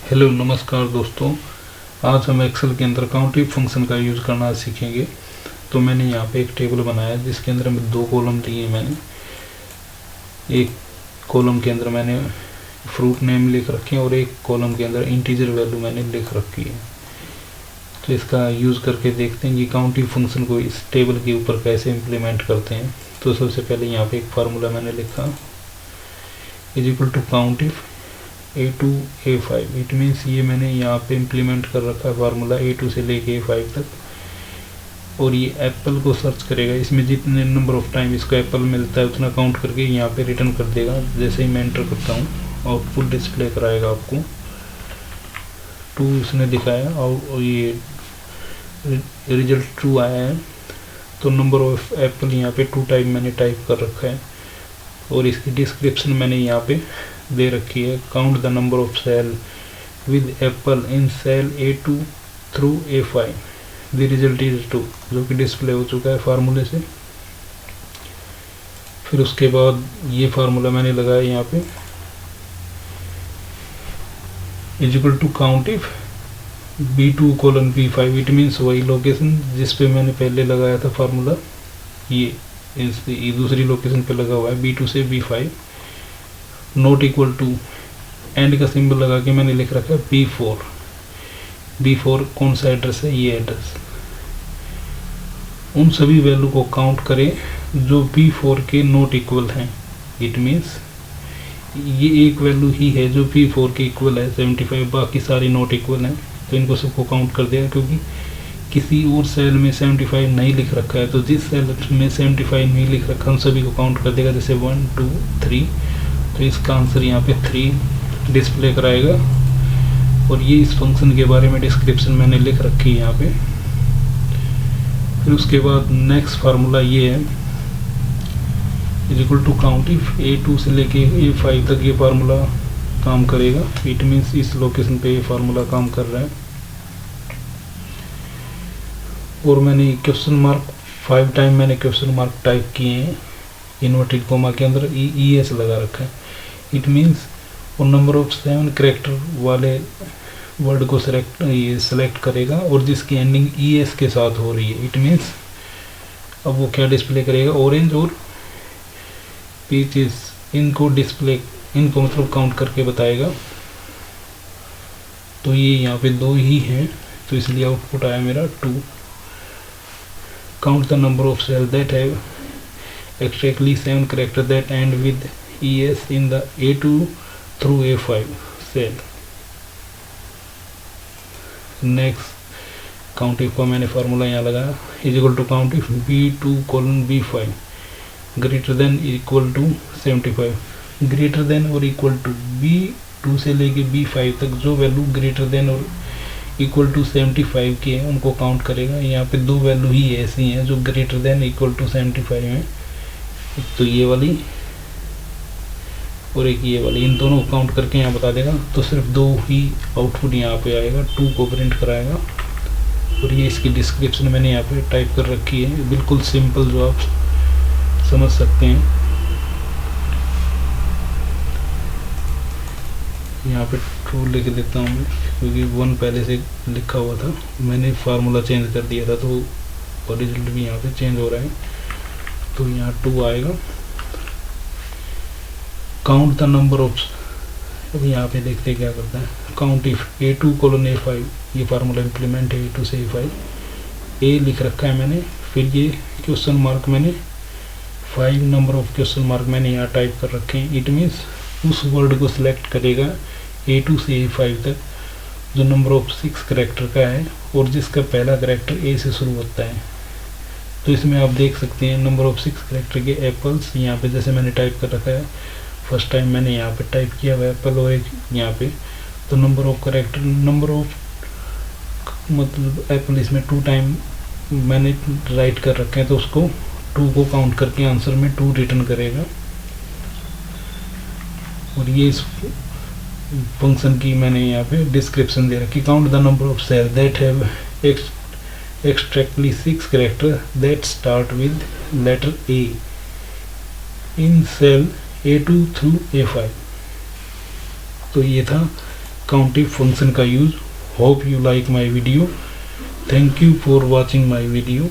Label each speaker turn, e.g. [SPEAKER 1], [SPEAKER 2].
[SPEAKER 1] Hello नमस्कार दोस्तों। आज हम एक्सेल के अंदर काउंटिव फंक्शन का यूज़ करना सीखेंगे। तो मैंने यहाँ पे एक टेबल बनाया जिसके अंदर में दो कॉलम लिए मैंने। एक कॉलम के अंदर मैंने फ्रूट नेम लिख रखे हैं और एक कॉलम के अंदर इंटीजर वैल्यू मैंने लिख रखी है। तो इसका यूज़ करके देखते हैं कि काउंटिव फंक्शन को इस टेबल के ऊपर कैसे इम्प्लीमेंट करते हैं। तो सबसे पहले यहाँ पे एक फार्मूला मैंने लिखा is equal to countif A2 A5। It means ये मैंने यहाँ पे इम्प्लीमेंट कर रखा है फार्मूला A2 से लेके A5 तक। और ये एप्पल को सर्च करेगा, इसमें जितने नंबर ऑफ टाइम इसको एप्पल मिलता है उतना काउंट करके यहाँ पे रिटर्न कर देगा। जैसे ही मैं एंटर करता हूँ आउटपुट डिस्प्ले कराएगा आपको 2 इसने दिखाया और ये रिजल्ट 2 आया है। तो नंबर ऑफ एप्पल यहाँ पे 2 टाइम मैंने टाइप कर रखा है और इसकी डिस्क्रिप्शन मैंने यहाँ पे दे रखी है। Count the number of cell with apple in cell A2 through A5, the result is 2, जो कि डिस्प्ले हो चुका है फार्मूले से। फिर उसके बाद ये फार्मूला मैंने लगाया यहाँ पे is equal to countif B2 colon B5। It means वही लोकेशन जिस पे मैंने पहले लगाया था फार्मूला, ये दूसरी लोकेशन पे लगा हुआ है B2 से B5। Not equal to and का सिंबल लगा के मैंने लिख रखा है B4 कौन सा एड्रेस है, ये एड्रेस। उन सभी वैल्यू को काउंट करें जो B4 के नॉट इक्वल हैं। इट मीन्स ये एक वैल्यू ही है जो B4 के इक्वल है 75, बाकी सारी नॉट इक्वल हैं। तो इनको सबको काउंट कर देगा, क्योंकि किसी और सेल में 75 नहीं लिख रखा है। तो जिस सेल में 75 नहीं लिख रखा उन सभी को काउंट कर देगा, जैसे 1 2 3। तो इसका आंसर यहाँ पे 3 डिस्प्ले कराएगा। और ये इस फंक्शन के बारे में डिस्क्रिप्शन मैंने लिख रखी है यहाँ पे। फिर उसके बाद नेक्स्ट फार्मूला ये है is equal to countif A2 से लेके A5 तक ये फार्मूला काम करेगा। इट मीन्स इस लोकेशन पे ये फार्मूला काम कर रहा है। और मैंने क्वेश्चन मार्क 5 टाइम मैंने क्वेश्चन मार्क टाइप किए हैं, इन्वर्टेड कोमा के अंदर ES लगा रखा है। इट मीन्स वो नंबर ऑफ 7 कैरेक्टर वाले वर्ड को सेलेक्ट करेगा और जिसकी एंडिंग ES के साथ हो रही है। इट मीन्स अब वो क्या डिस्प्ले करेगा, ऑरेंज और पीचेस, इनको मतलब काउंट करके बताएगा। तो ये यहाँ पे 2 ही हैं, तो इसलिए आउटपुट आया मेरा 2। Count the number of cell that have exactly 7 characters that end with ES in the A2 through A5 cell। Next countif का मैंने फार्मूला यहाँ लगाया is equal to countif B2 colon B5 greater than equal to 75। Greater than और equal to B2 से लेके B5 तक जो value greater than और इक्वल टू 75 के हैं उनको काउंट करेगा। यहाँ पे 2 वैल्यू ही ऐसी हैं जो ग्रेटर देन इक्वल टू 75 हैं, एक तो ये वाली और एक ये वाली। इन दोनों को काउंट करके यहाँ बता देगा। तो सिर्फ 2 ही आउटपुट यहाँ पे आएगा, 2 को प्रिंट कराएगा। और ये इसकी डिस्क्रिप्शन मैंने यहाँ पे टाइप कर रखी है, बिल्कुल सिंपल, जो आप समझ सकते हैं। यहाँ पे ट्रू लिख देता हूँ क्योंकि 1 पहले से लिखा हुआ था, मैंने फार्मूला चेंज कर दिया था तो रिजल्ट भी यहाँ पे चेंज हो रहा है। तो यहाँ 2 आएगा। काउंट द नंबर ऑफ, अब यहाँ पे देखते क्या करता है। काउंटिव A2 कोलन A5, ये फार्मूला इम्प्लीमेंट है A2 से A5। A लिख रखा है मैंने, फिर ये क्वेश्चन मार्क मैंने 5 नंबर ऑफ क्वेश्चन मार्क मैंने यहाँ टाइप कर रखे हैं। इट मीन्स उस वर्ड को सिलेक्ट करेगा A2 से A5 तक जो नंबर ऑफ 6 कैरेक्टर का है और जिसका पहला कैरेक्टर A से शुरू होता है। तो इसमें आप देख सकते हैं नंबर ऑफ 6 कैरेक्टर के एप्पल्स यहाँ पे जैसे मैंने टाइप कर रखा है। फर्स्ट टाइम मैंने यहाँ पे टाइप किया हुआ एप्पल और एक यहाँ पे। तो number of character, number of मतलब एप्पल इसमें 2 टाइम मैंने राइट कर रखे हैं, तो उसको 2 को काउंट करके आंसर में 2 रिटर्न करेगा। और ये इस फंक्शन की मैंने यहाँ पे डिस्क्रिप्शन दे रखी। Count the number of cell that have exactly 6 characters that start with letter A in cell A2 through A5। तो ये था काउंटिंग फंक्शन का use. Hope you like my video. Thank you for watching my video.